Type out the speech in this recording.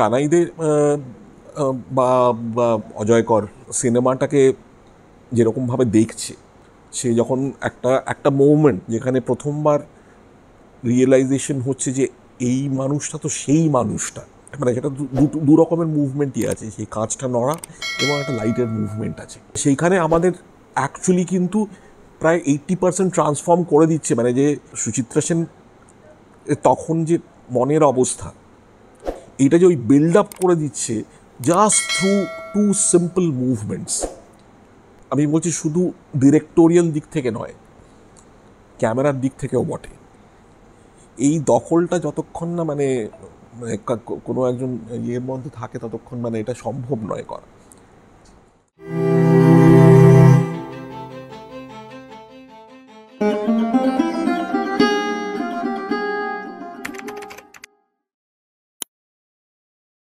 কানাইদের বা বা অজয়কর সিনেমাটাকে যেরকমভাবে দেখছে, সে যখন একটা একটা মুভমেন্ট যেখানে প্রথমবার রিয়েলাইজেশন হচ্ছে যে এই মানুষটা তো সেই মানুষটা, মানে সেটা দু রকমের মুভমেন্টই আছে, সেই কাঁচটা নড়া এবং একটা লাইটের মুভমেন্ট আছে সেইখানে। আমাদের অ্যাকচুয়ালি কিন্তু প্রায় 80% ট্রান্সফর্ম করে দিচ্ছে, মানে যে সুচিত্রা সেন তখন যে মনের অবস্থা, এটা যে ওই বিল্ড আপ করে দিচ্ছে just through two simple movements. আমি বলছি শুধু ডিরেক্টোরিয়াল দিক থেকে নয়, ক্যামেরার দিক থেকেও বটে। এই দখলটা যতক্ষণ না মানে কোনো একজন ইয়ের মধ্যে থাকে ততক্ষণ মানে এটা সম্ভব নয় করা।